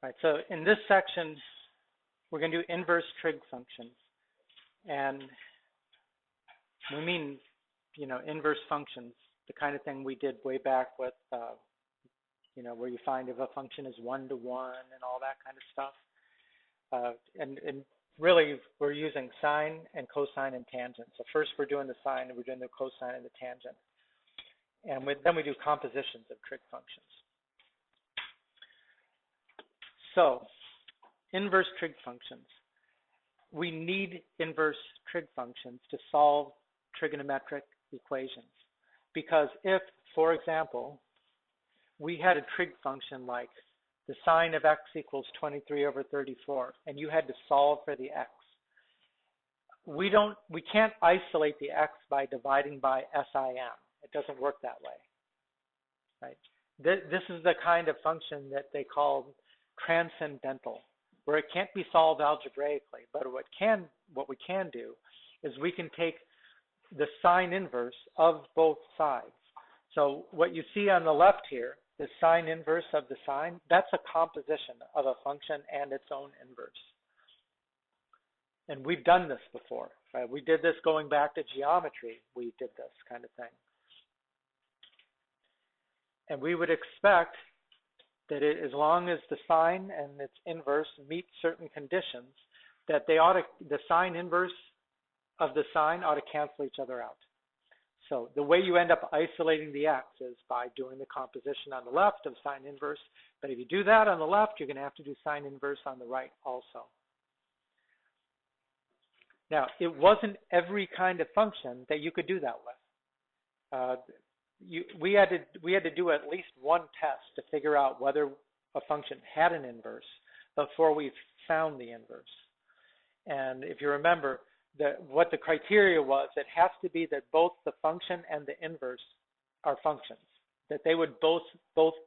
Right, so in this section, we're going to do inverse trig functions. And we mean, inverse functions, the kind of thing we did way back with, where you find if a function is 1-to-1 and all that kind of stuff. And really, we're using sine and cosine and tangent. So first we're doing the sine and we're doing the cosine and the tangent. And then we do compositions of trig functions. So, inverse trig functions. We need inverse trig functions to solve trigonometric equations. Because if, for example, we had a trig function like the sine of x equals 23/34, and you had to solve for the x, we can't isolate the x by dividing by SIM. It doesn't work that way, right? This is the kind of function that they call transcendental, where it can't be solved algebraically, but what we can do is we can take the sine inverse of both sides. So what you see on the left here, the sine inverse of the sine, that's a composition of a function and its own inverse. And we've done this before, right? We did this going back to geometry. We did this kind of thing. And we would expect that as long as the sine and its inverse meet certain conditions, that the sine inverse of the sine ought to cancel each other out. So the way you end up isolating the x is by doing the composition on the left of sine inverse. But if you do that on the left, you're going to have to do sine inverse on the right also. Now, it wasn't every kind of function that you could do that with. We had to do at least one test to figure out whether a function had an inverse before we found the inverse. And if you remember, what the criteria was, it has to be that both the function and the inverse are functions, that they would both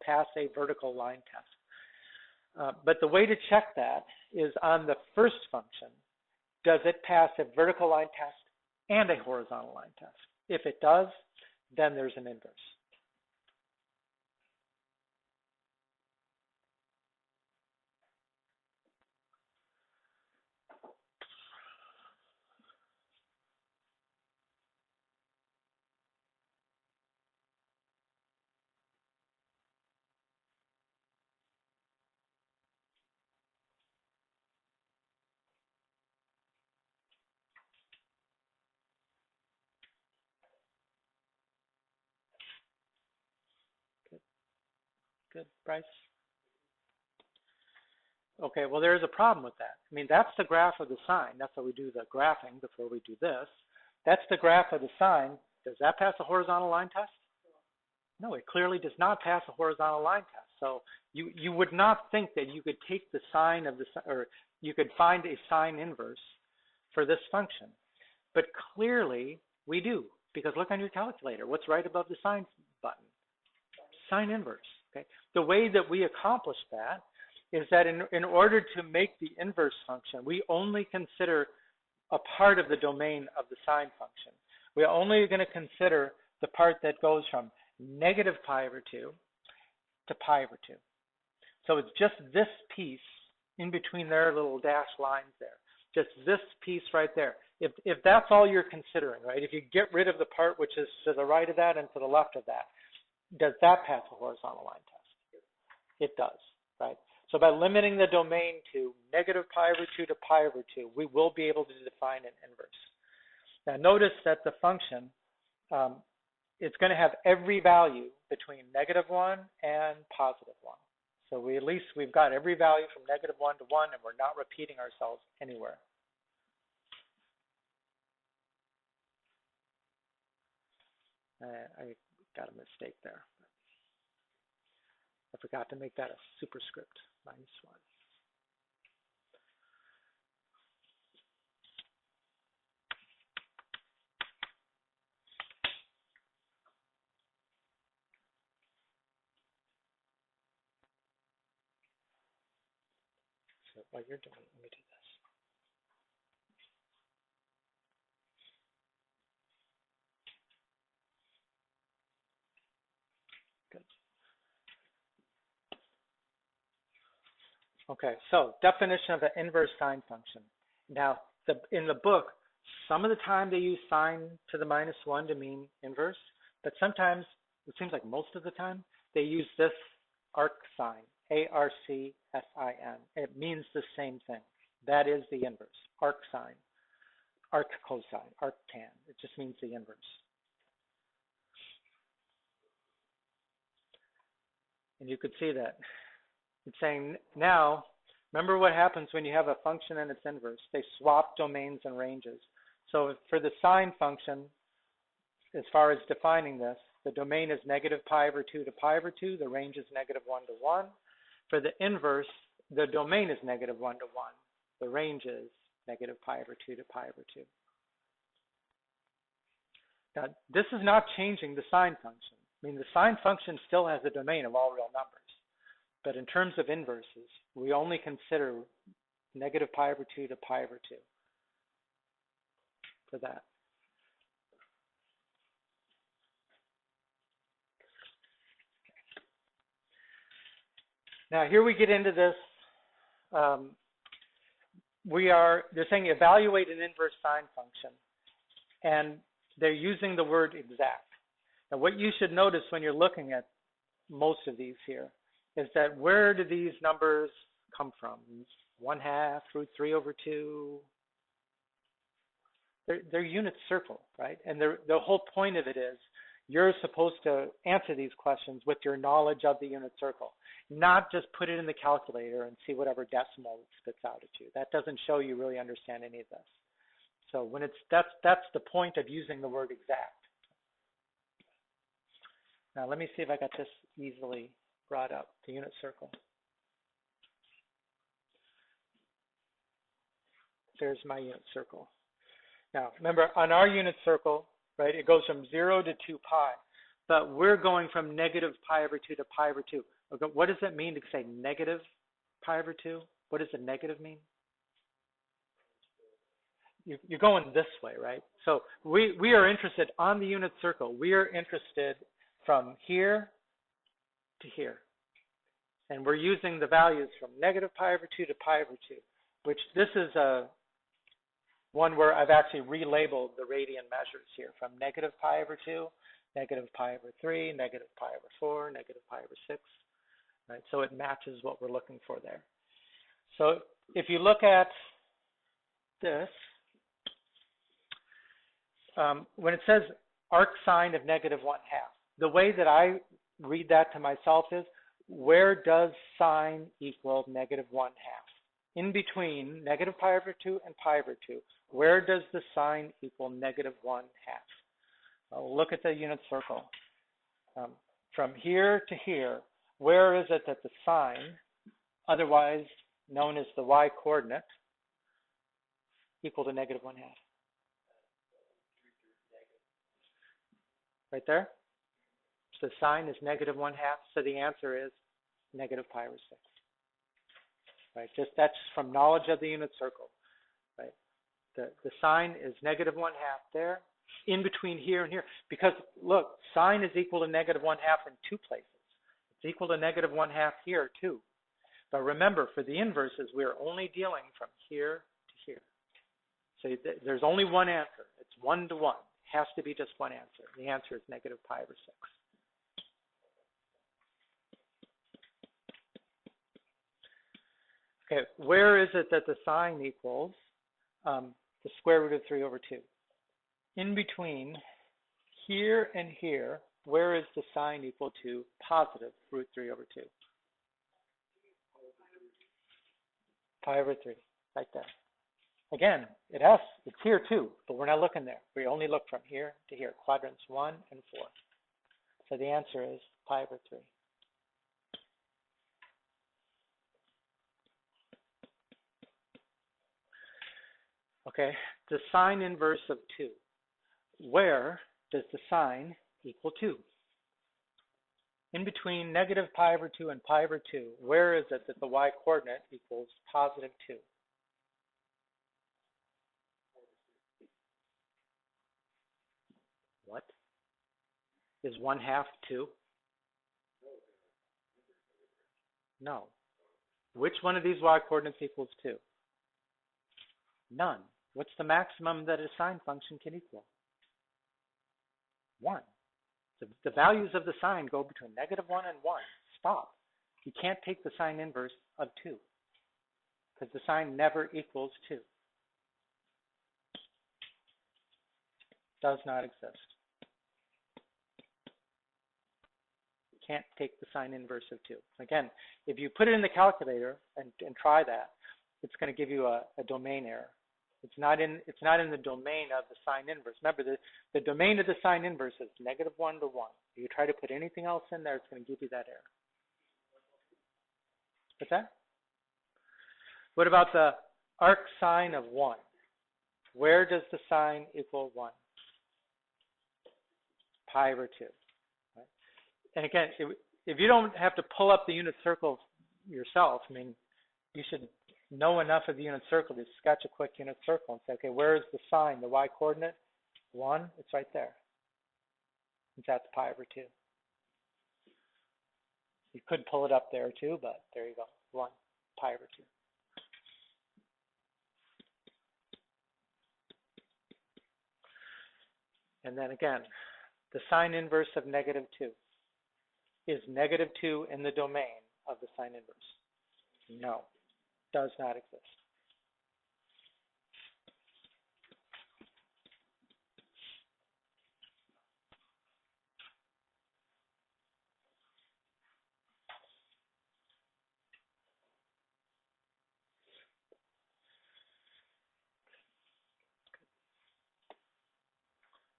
pass a vertical line test. But the way to check that is on the first function, does it pass a vertical line test and a horizontal line test? If it does, then there's an inverse. Good, Bryce? Okay, well, there's a problem with that. I mean, that's the graph of the sine. That's how we do the graphing before we do this. That's the graph of the sine. Does that pass a horizontal line test? No, it clearly does not pass a horizontal line test. So you would not think that you could take the sine of or you could find a sine inverse for this function. But clearly we do, because look on your calculator. What's right above the sine button? Sine inverse. Okay. The way that we accomplish that is that in order to make the inverse function, we only consider a part of the domain of the sine function. We're only going to consider the part that goes from negative pi over 2 to pi over 2. So it's just this piece in between their little dashed lines there. Just this piece right there. If that's all you're considering, right? If you get rid of the part which is to the right of that and to the left of that, does that pass a horizontal line test? It does, right? So by limiting the domain to negative pi over 2 to pi over 2, we will be able to define an inverse. Now notice that the function, it's going to have every value between -1 and +1. So we've got every value from -1 to 1, and we're not repeating ourselves anywhere. I got a mistake there. I forgot to make that a superscript, -1. So while you're doing it, let me do this. Good. Okay, so definition of an inverse sine function. Now, in the book, some of the time they use sine to the -1 to mean inverse, but sometimes, it seems like most of the time, they use this arc sine, ARCSIN. It means the same thing. That is the inverse, arc sine, arc cosine, arc tan. It just means the inverse. And you could see that. It's saying now, remember what happens when you have a function and its inverse. They swap domains and ranges. So for the sine function, as far as defining this, the domain is -π/2 to π/2. The range is -1 to 1. For the inverse, the domain is -1 to 1. The range is -π/2 to π/2. Now, this is not changing the sine function. I mean, the sine function still has a domain of all real numbers. But in terms of inverses, we only consider -π/2 to π/2 for that. Now here we get into this. They're saying evaluate an inverse sine function, and they're using the word exact. Now what you should notice when you're looking at most of these here is that where do these numbers come from? 1/2, √3/2. They're unit circle, right? And the whole point of it is you're supposed to answer these questions with your knowledge of the unit circle, not just put it in the calculator and see whatever decimal it spits out at you. That doesn't show you really understand any of this. So when that's the point of using the word exact. Now let me see if I got this easily brought up, the unit circle. There's my unit circle. Now remember, on our unit circle, right, it goes from 0 to 2π, but we're going from -π/2 to π/2. Okay, what does it mean to say -π/2? What does the negative mean? You're going this way, right? So we are interested on the unit circle. We are interested from here to here. And we're using the values from -π/2 to π/2, which this is one where I've actually relabeled the radian measures here from -π/2, -π/3, -π/4, -π/6, right? So it matches what we're looking for there. So if you look at this, when it says arc sine of -1/2, the way that I read that to myself is, where does sine equal -1/2? In between -π/2 and π/2, where does the sine equal -1/2? Well, look at the unit circle. From here to here, where is it that the sine, otherwise known as the y-coordinate, equal to -1/2? Right there? So the sine is -1/2, so the answer is -π/6. Right? That's from knowledge of the unit circle. Right? The sine is -1/2 there, in between here and here. Because look, sine is equal to -1/2 in two places. It's equal to -1/2 here too. But remember, for the inverses, we're only dealing from here to here. So there's only one answer. It's 1 to 1. It has to be just one answer. The answer is -π/6. Okay, where is it that the sine equals the square root of 3/2? In between here and here, where is the sine equal to positive √3/2? π/3, right there. Again, it's here too, but we're not looking there. We only look from here to here, quadrants 1 and 4. So the answer is π/3. Okay, the sine inverse of 2. Where does the sine equal 2? In between -π/2 and π/2, where is it that the y-coordinate equals +2? What? Is 1/2 2? No. Which one of these y-coordinates equals 2? None. What's the maximum that a sine function can equal? 1. The values of the sine go between -1 and 1. Stop. You can't take the sine inverse of 2 because the sine never equals 2. Does not exist. You can't take the sine inverse of 2. Again, if you put it in the calculator and try that, it's going to give you a domain error. It's not in the domain of the sine inverse. Remember, the domain of the sine inverse is -1 to 1. If you try to put anything else in there, it's going to give you that error. What's that? What about the arc sine of 1? Where does the sine equal 1? Pi over 2. Right? And again, if you don't have to pull up the unit circle yourself, I mean, you should know enough of the unit circle to sketch a quick unit circle and say, okay, where is the sine, the y-coordinate? 1, it's right there. And that's pi over 2. You could pull it up there too, but there you go, 1, pi over 2. And then again, the sine inverse of -2. Is -2 in the domain of the sine inverse? No, does not exist.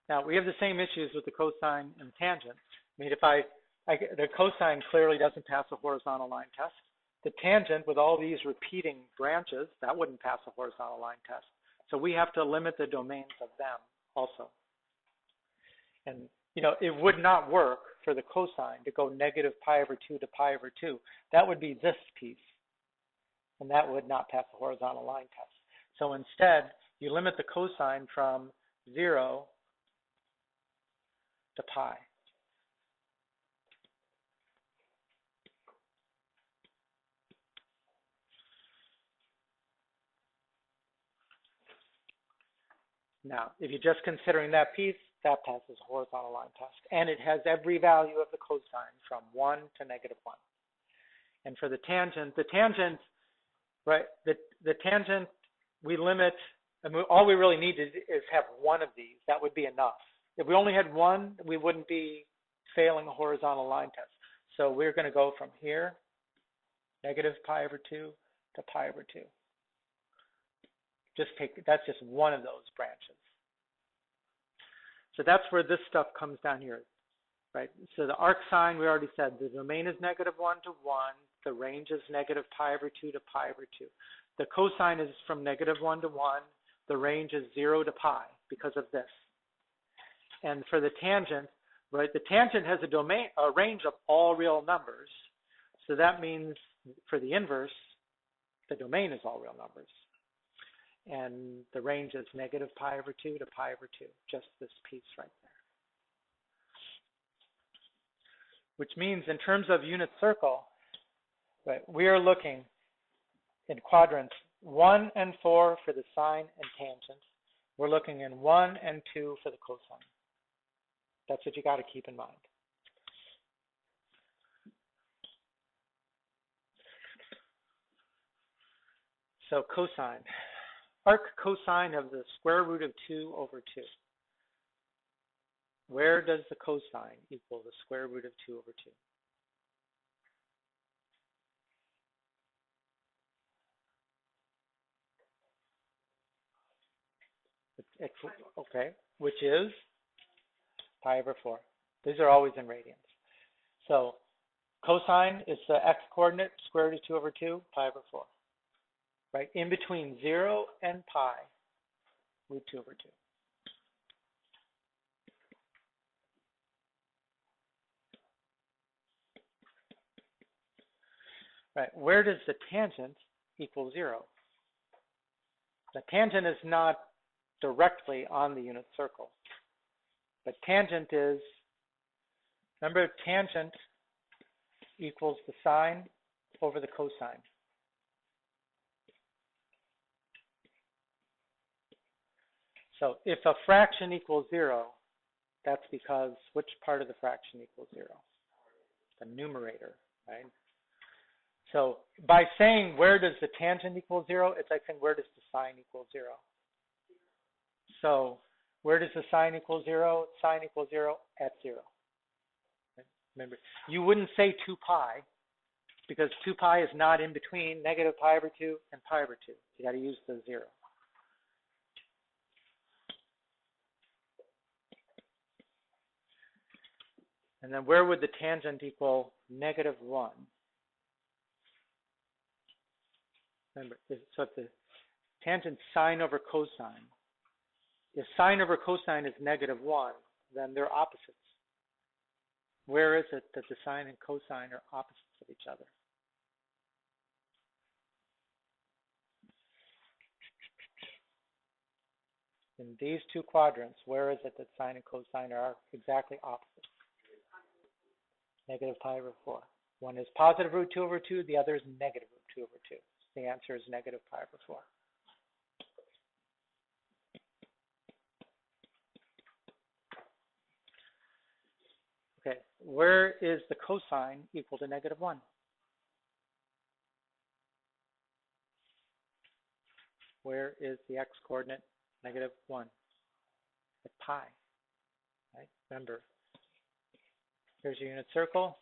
Now, we have the same issues with the cosine and tangent. I mean, the cosine clearly doesn't pass a horizontal line test. The tangent, with all these repeating branches, that wouldn't pass a horizontal line test. So we have to limit the domains of them also. And, you know, it would not work for the cosine to go -pi over 2 to pi over 2. That would be this piece. And that would not pass the horizontal line test. So instead, you limit the cosine from 0 to pi. Now, if you're just considering that piece, that passes a horizontal line test. And it has every value of the cosine from 1 to -1. And for the tangent, right, the tangent, we limit, and all we really need is have one of these. That would be enough. If we only had one, we wouldn't be failing a horizontal line test. So we're going to go from here, -pi over 2 to pi over 2. That's just one of those branches. So that's where this stuff comes down here, right? So the arc sine, we already said, the domain is -1 to 1. The range is -pi over 2 to pi over 2. The cosine is from -1 to 1. The range is 0 to pi because of this. And for the tangent, right, the tangent has a range of all real numbers. So that means for the inverse, the domain is all real numbers. And the range is -pi over 2 to pi over 2, just this piece right there. Which means in terms of unit circle, right, we are looking in quadrants 1 and 4 for the sine and tangent. We're looking in 1 and 2 for the cosine. That's what you got to keep in mind. So cosine. Arc cosine of the square root of 2 over 2. Where does the cosine equal the square root of 2 over 2? Okay, which is pi over 4. These are always in radians. So cosine is the x-coordinate, square root of 2 over 2, pi over 4. Right, in between 0 and pi, root 2 over 2. Right, where does the tangent equal 0? The tangent is not directly on the unit circle. But tangent is, remember, tangent equals the sine over the cosine. So if a fraction equals 0, that's because which part of the fraction equals 0? The numerator, right? So by saying where does the tangent equal 0, it's like saying where does the sine equal 0? So where does the sine equal 0? Sine equals 0 at 0. Remember, you wouldn't say 2 pi because 2 pi is not in between negative pi over 2 and pi over 2. You got to use the 0. And then where would the tangent equal negative 1? Remember, so if the tangent sine over cosine, if sine over cosine is negative 1, then they're opposites. Where is it that the sine and cosine are opposites of each other? In these two quadrants, where is it that sine and cosine are exactly opposite? Negative pi over 4. One is positive root 2 over 2, the other is negative root 2 over 2. So the answer is negative pi over 4. Okay, where is the cosine equal to negative 1? Where is the x-coordinate negative 1? At pi, right? Remember, here's your unit circle.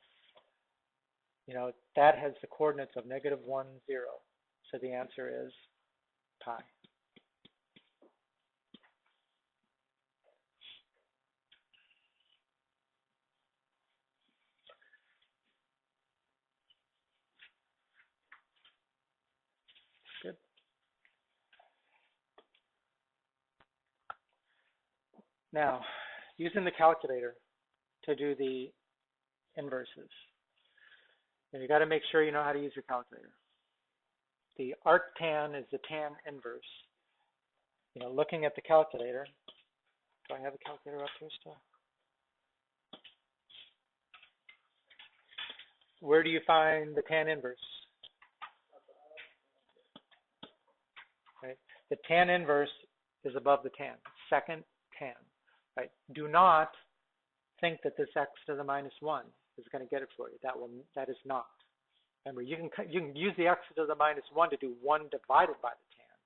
You know, that has the coordinates of negative 1, 0. So the answer is pi. Good. Now, using the calculator to do the inverses. And you got to make sure you know how to use your calculator. The arctan is the tan inverse. You know, looking at the calculator. Do I have a calculator up here still? Where do you find the tan inverse? Right. The tan inverse is above the tan. Second tan. Right. Do not think that this x to the minus 1 is going to get it for you. That is not. Remember, you can use the x to the minus 1 to do 1 divided by the tan.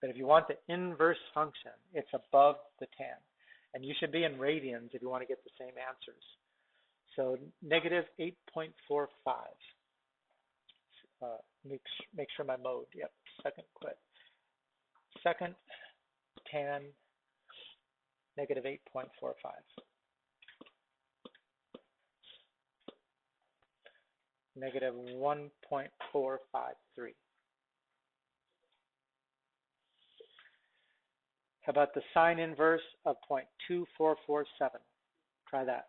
But if you want the inverse function, it's above the tan. And you should be in radians if you want to get the same answers. So negative 8.45. Make sure my mode. Yep. Second quit. Second tan negative 8.45. Negative 1.453. How about the sine inverse of 0.2447? Try that.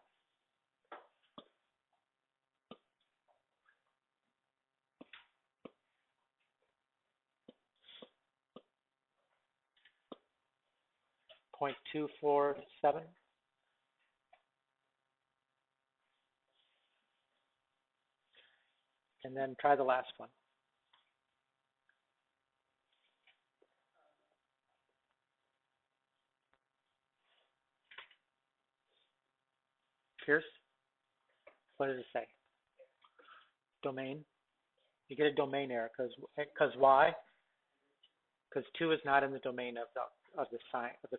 .247. And then try the last one. Pierce, what does it say? Domain. You get a domain error because why? Because 2 is not in the domain of the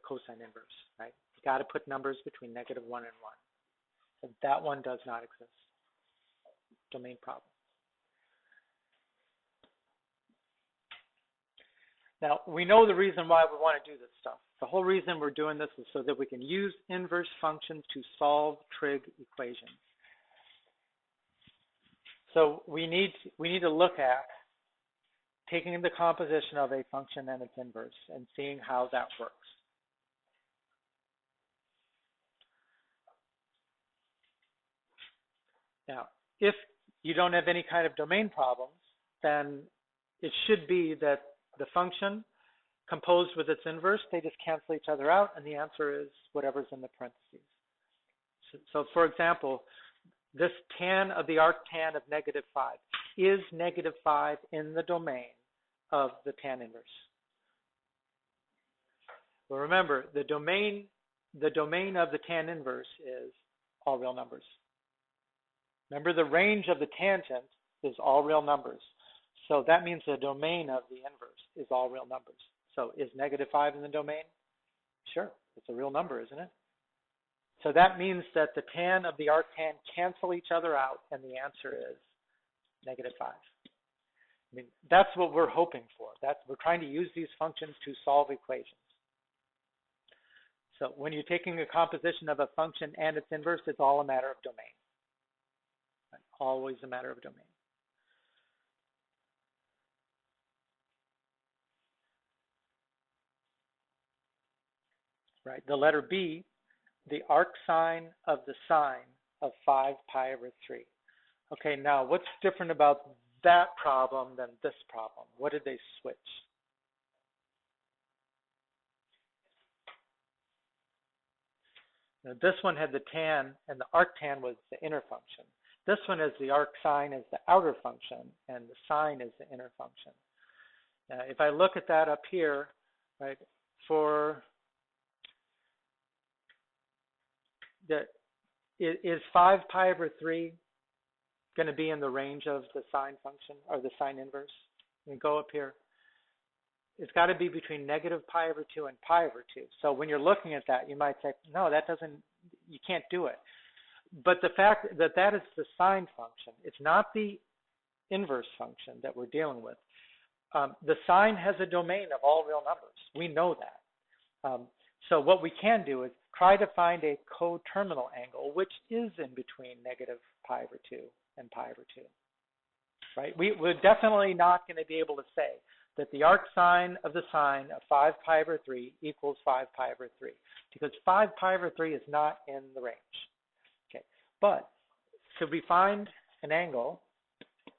cosine inverse, right? You got to put numbers between negative 1 and 1. So that one does not exist. Domain problem. Now, we know the reason why we want to do this stuff. The whole reason we're doing this is so that we can use inverse functions to solve trig equations. So we need to look at taking the composition of a function and its inverse and seeing how that works. Now, if you don't have any kind of domain problems, then it should be that the function composed with its inverse, they just cancel each other out, and the answer is whatever's in the parentheses. So for example, this tan of the arctan of negative 5 is negative 5 in the domain of the tan inverse. Well, remember, the domain of the tan inverse is all real numbers. Remember, the range of the tangent is all real numbers. So that means the domain of the inverse is all real numbers. So is -5 in the domain? Sure, it's a real number, isn't it? So that means that the tan of the arctan cancel each other out, and the answer is -5. I mean, that's what we're hoping for. We're trying to use these functions to solve equations. So when you're taking a composition of a function and its inverse, it's all a matter of domain. Right? Always a matter of domain. Right? The letter B, the arcsine of the sine of 5 pi over 3. Okay, now what's different about that problem than this problem? What did they switch? Now, this one had the tan, and the arctan was the inner function. This one is the arcsine as the outer function, and the sine is the inner function. Now, if I look at that up here, right, is 5 pi over 3 going to be in the range of the sine function or the sine inverse? And go up here. It's got to be between -pi over 2 and pi over 2. So when you're looking at that, you might say, no, you can't do it. But the fact that that is the sine function, it's not the inverse function that we're dealing with. The sine has a domain of all real numbers. We know that. So what we can do is try to find a coterminal angle, which is in between -pi over 2 and pi over 2. Right? We're definitely not going to be able to say that the arcsine of the sine of 5 pi over 3 equals 5 pi over 3, because 5 pi over 3 is not in the range. Okay, but could we find an angle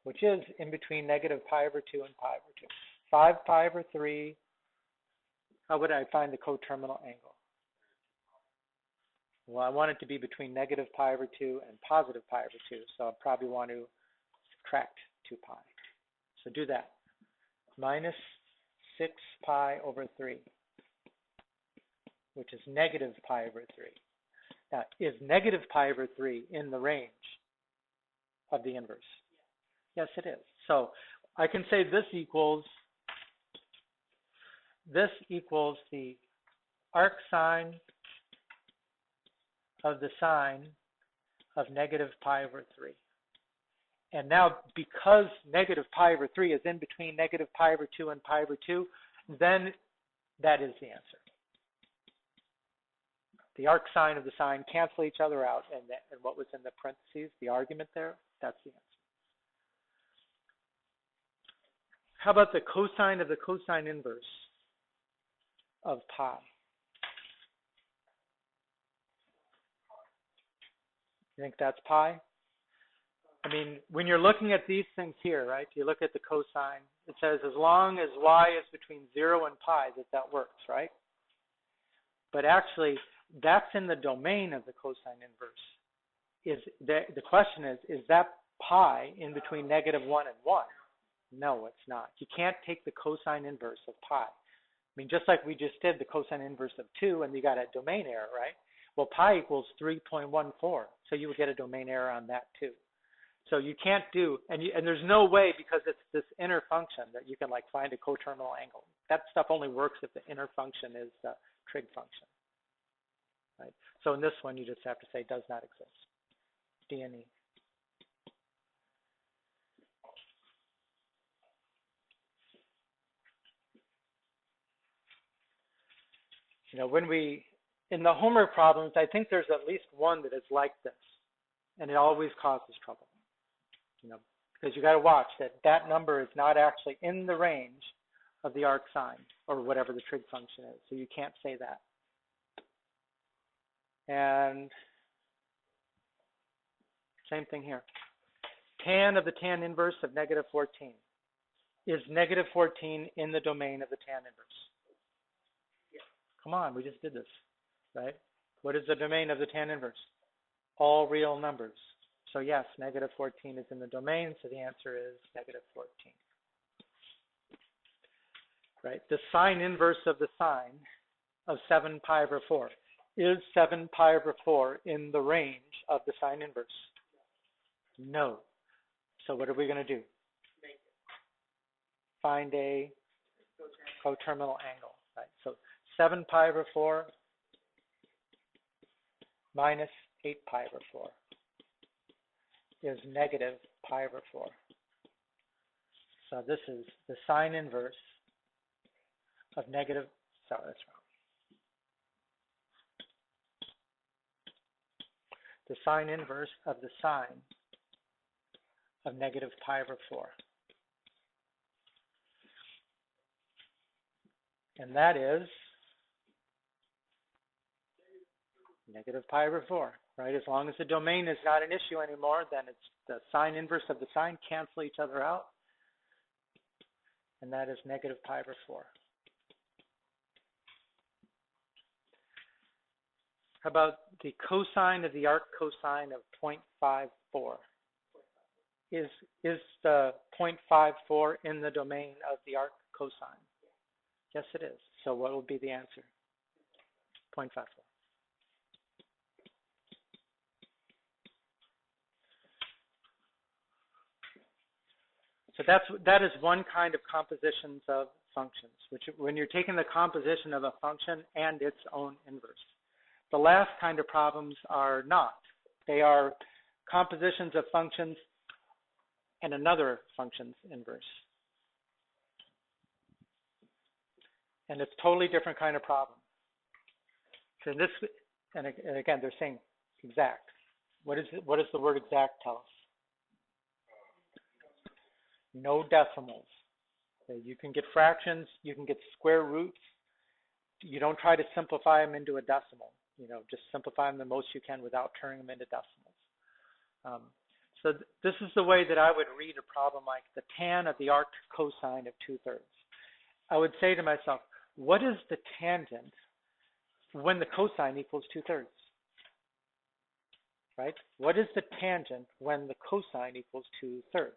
which is in between -pi over 2 and pi over 2? 5 pi over 3, how would I find the coterminal angle? Well, I want it to be between -pi over 2 and pi over 2, so I'll probably want to subtract 2 pi. So do that. -6 pi over 3, which is -pi over 3. Now, is -pi over 3 in the range of the inverse? Yes, it is. So I can say this equals the arcsine of the sine of -pi over 3. And now, because -pi over 3 is in between -pi over 2 and pi over 2, then that is the answer. The arcsine of the sine cancel each other out, and what was in the parentheses, the argument there, that's the answer. How about the cosine of the cosine inverse of pi? You think that's pi? I mean, when you're looking at these things here, right, you look at the cosine, it says as long as y is between 0 and pi, that works, right? But actually, that's in the domain of the cosine inverse. The question is that pi in between -1 and 1? No, it's not. You can't take the cosine inverse of pi. I mean, just like we just did the cosine inverse of 2, and you got a domain error, right? Well, pi equals 3.14, so you would get a domain error on that too. So you can't do, and there's no way, because it's this inner function, that you can like find a coterminal angle. That stuff only works if the inner function is the trig function, right? So in this one, you just have to say does not exist. D and E. You know, in the homework problems, I think there's at least one that is like this, and it always causes trouble. You know, because you got to watch that number is not actually in the range of the arcsine or whatever the trig function is, so you can't say that. And same thing here. Tan of the tan inverse of -14. Is -14 in the domain of the tan inverse? Yeah. Come on, we just did this, right? What is the domain of the tan inverse? All real numbers. So yes, -14 is in the domain, so the answer is -14. Right? The sine inverse of the sine of 7 pi over 4. Is 7 pi over 4 in the range of the sine inverse? No. So what are we going to do? Find a coterminal angle, right? So 7 pi over 4 minus 8 pi over 4 is negative pi over 4. So this is the sine inverse of negative, sorry, that's wrong. The sine inverse of the sine of negative pi over 4. And that is negative pi over 4, right? As long as the domain is not an issue anymore, then it's the sine inverse of the sine cancel each other out. And that is negative pi over 4. How about the cosine of the arc cosine of 0.54? Is the 0.54 in the domain of the arc cosine? Yes, it is. So what will be the answer? 0.54. So that is one kind of compositions of functions, which when you're taking the composition of a function and its own inverse. The last kind of problems are not. They are compositions of functions and another function's inverse. And it's totally different kind of problem. So this, and again, they're saying exact. What does the word exact tell us? No decimals. So you can get fractions, you can get square roots. You don't try to simplify them into a decimal. Just simplify them the most you can without turning them into decimals. So this is the way that I would read a problem like the tan of the arc cosine of 2/3. I would say to myself, what is the tangent when the cosine equals 2/3? Right? What is the tangent when the cosine equals 2/3?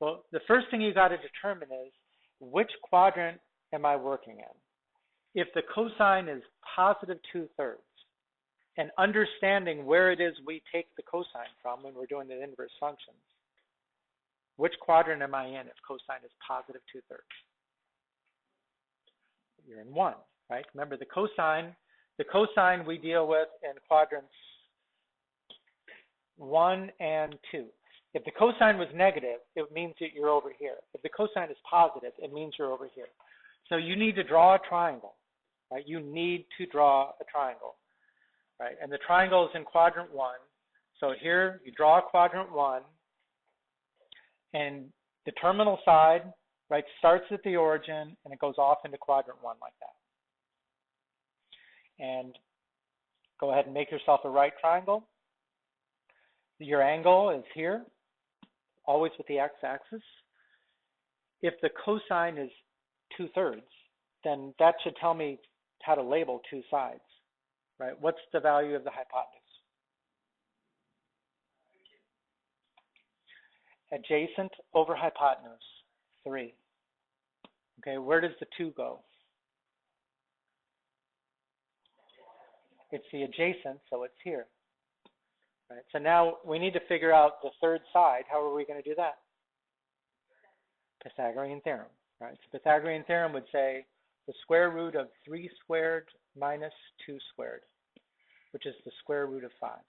Well, the first thing you got to determine is which quadrant am I working in? If the cosine is positive 2/3, and understanding where it is we take the cosine from when we're doing the inverse functions, which quadrant am I in if cosine is positive 2/3? You're in 1, right? Remember the cosine we deal with in quadrants 1 and 2. If the cosine was negative, it means that you're over here. If the cosine is positive, it means you're over here. So you need to draw a triangle, right? You need to draw a triangle, right? And the triangle is in quadrant 1. So here you draw quadrant 1, and the terminal side, right, starts at the origin and it goes off into quadrant 1 like that. And go ahead and make yourself a right triangle. Your angle is here, always with the x-axis. If the cosine is 2/3, then that should tell me how to label two sides, right? What's the value of the hypotenuse? Adjacent over hypotenuse, 3. Okay, where does the 2 go? It's the adjacent, so it's here. Right, so now we need to figure out the third side. How are we going to do that? Pythagorean theorem, right? So Pythagorean theorem would say the square root of 3 squared minus 2 squared, which is the square root of 5.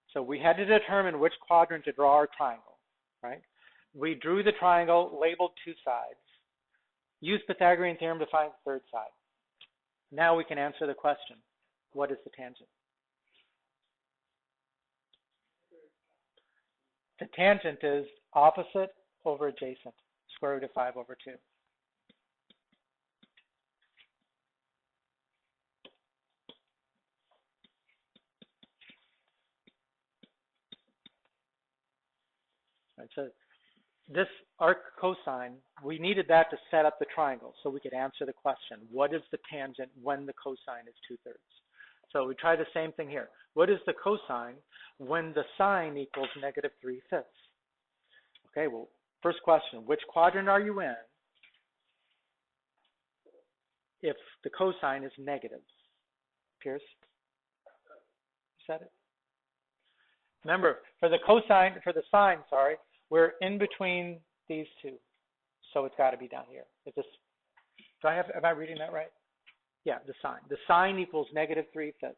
So we had to determine which quadrant to draw our triangle, right? We drew the triangle, labeled 2 sides, used Pythagorean theorem to find the third side. Now we can answer the question. What is the tangent? The tangent is opposite over adjacent, square root of 5 over 2. Right, so this arc cosine, we needed that to set up the triangle so we could answer the question, what is the tangent when the cosine is 2/3? So we try the same thing here. What is the cosine when the sine equals negative 3/5? Okay, well, first question, which quadrant are you in? if the cosine is negative. Pierce, you said it? Remember, for the sine, sorry, we're in between these two. So it's got to be down here. Am I reading that right? Yeah, the sine. The sine equals negative 3/5.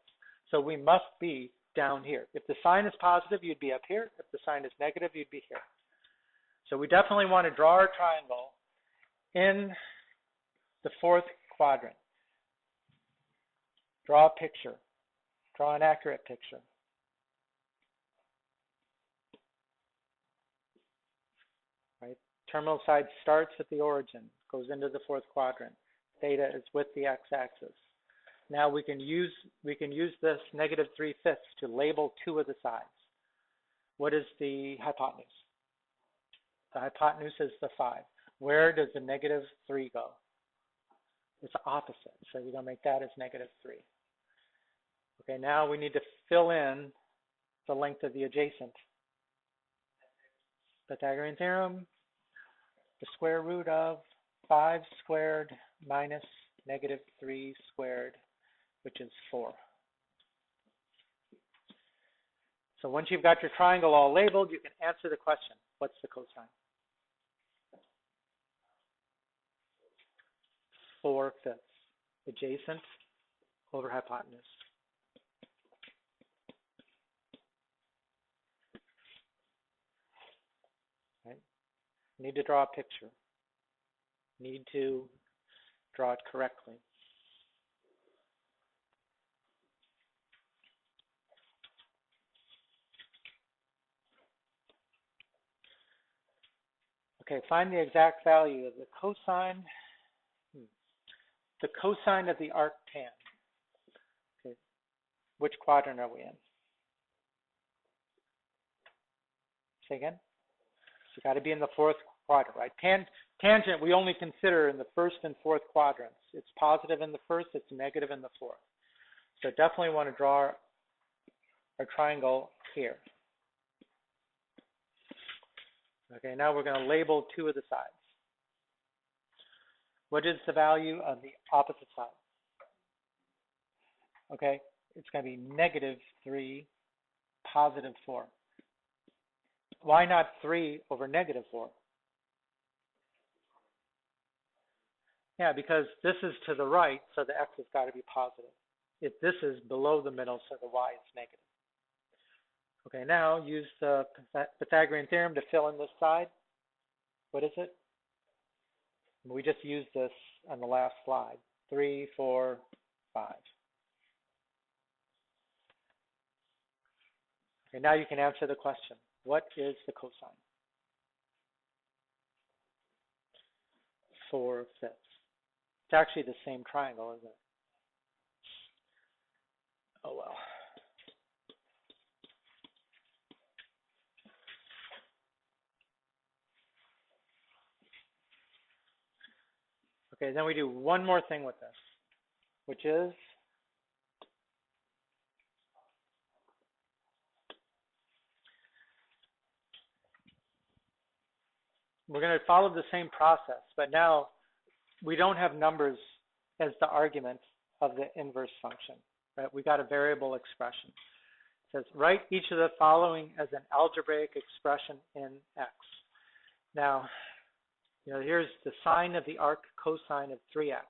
So we must be down here. If the sine is positive, you'd be up here. If the sine is negative, you'd be here. So we definitely want to draw our triangle in the fourth quadrant. Draw a picture. Draw an accurate picture. Right? Terminal side starts at the origin, goes into the fourth quadrant. Theta is with the x-axis. Now we can use this negative 3/5 to label two of the sides. What is the hypotenuse? The hypotenuse is the 5. Where does the negative 3 go? It's opposite, so you're going to make that as negative 3. Okay, now we need to fill in the length of the adjacent. Pythagorean theorem, the square root of 5 squared minus negative 3 squared, which is 4. So once you've got your triangle all labeled, you can answer the question, what's the cosine? 4/5, adjacent over hypotenuse. Right? Need to draw a picture. Need to draw it correctly. Okay, find the exact value of the cosine. The cosine of the arctan. Okay, which quadrant are we in? Say again? So got to be in the fourth quadrant, right? Tangent we only consider in the first and fourth quadrants. It's positive in the first, it's negative in the fourth. So definitely want to draw our triangle here. Okay, now we're going to label two of the sides. What is the value of the opposite side? Okay, it's going to be negative 3, positive 4. Why not 3 over negative 4? Yeah, because this is to the right, so the x has got to be positive. If this is below the middle, so the y is negative. Okay, now use the Pythagorean theorem to fill in this side. What is it? We just used this on the last slide. 3, 4, 5. Okay, now you can answer the question. What is the cosine? 4/5. It's actually the same triangle, isn't it? Oh well. Okay, then we do one more thing with this, which is we're going to follow the same process, but now we don't have numbers as the argument of the inverse function, right? We got a variable expression. It says, write each of the following as an algebraic expression in x. Now, here's the sine of the arc cosine of 3x.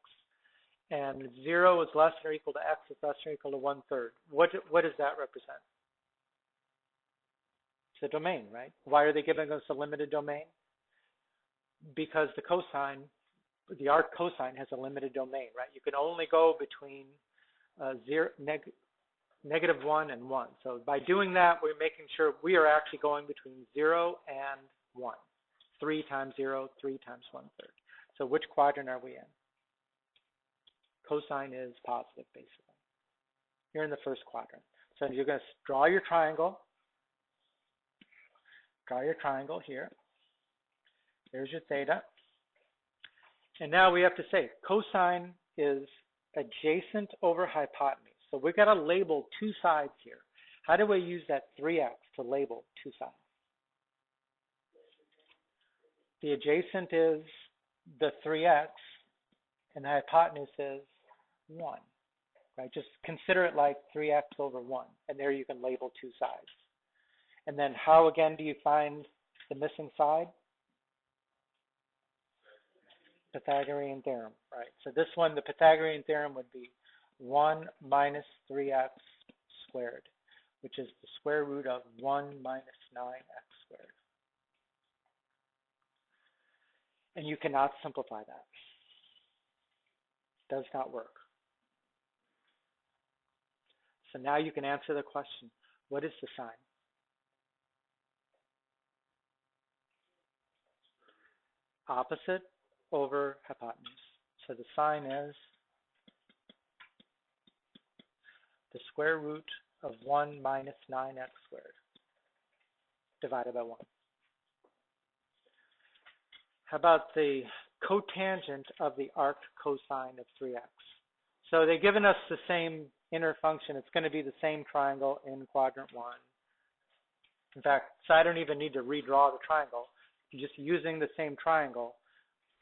And 0 is less than or equal to x is less than or equal to 1/3. What does that represent? It's a domain, right? Why are they giving us a limited domain? Because the arc cosine has a limited domain, right? You can only go between negative 1 and 1. So by doing that, we're making sure we are actually going between 0 and 1. 3 times 0, 3 times 1/3. So which quadrant are we in? Cosine is positive, basically. You're in the first quadrant. So you're going to draw your triangle. Draw your triangle here. There's your theta. And now we have to say cosine is adjacent over hypotenuse. So we've got to label two sides here. How do we use that 3x to label two sides? The adjacent is the 3x, and the hypotenuse is 1, right? Just consider it like 3x over 1, and there you can label two sides. And then how, again, do you find the missing side? Pythagorean theorem, right? So this one, the Pythagorean theorem would be 1 minus 3x squared, which is the square root of 1 minus 9x squared. And you cannot simplify that. Does not work. So now you can answer the question, what is the sign? Opposite over hypotenuse. So the sign is the square root of 1 minus 9x squared divided by 1. How about the cotangent of the arc cosine of 3x? So they've given us the same inner function. It's going to be the same triangle in quadrant 1. In fact, so I don't even need to redraw the triangle. Just using the same triangle,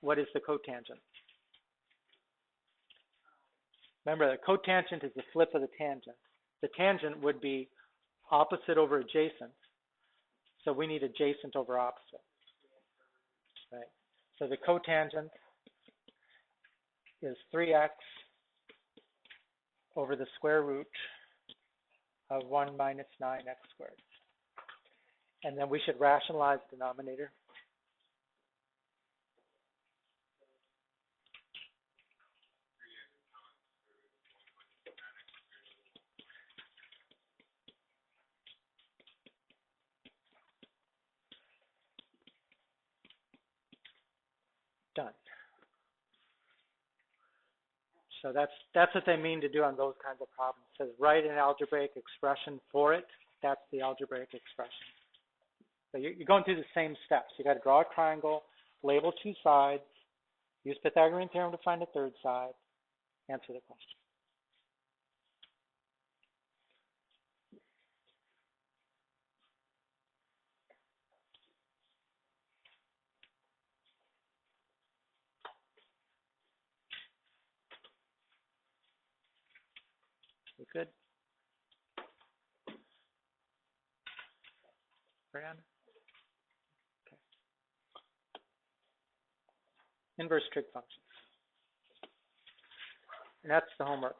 what is the cotangent? Remember, the cotangent is the flip of the tangent. The tangent would be opposite over adjacent. So we need adjacent over opposite. Right? So the cotangent is 3x over the square root of 1 minus 9x squared. And then we should rationalize the denominator. Done. So that's what they mean to do on those kinds of problems. It says write an algebraic expression for it. That's the algebraic expression. So you're going through the same steps. You got to draw a triangle, label two sides, use Pythagorean theorem to find a third side, answer the question. We good? Brianna? Okay. Inverse trig functions. And that's the homework.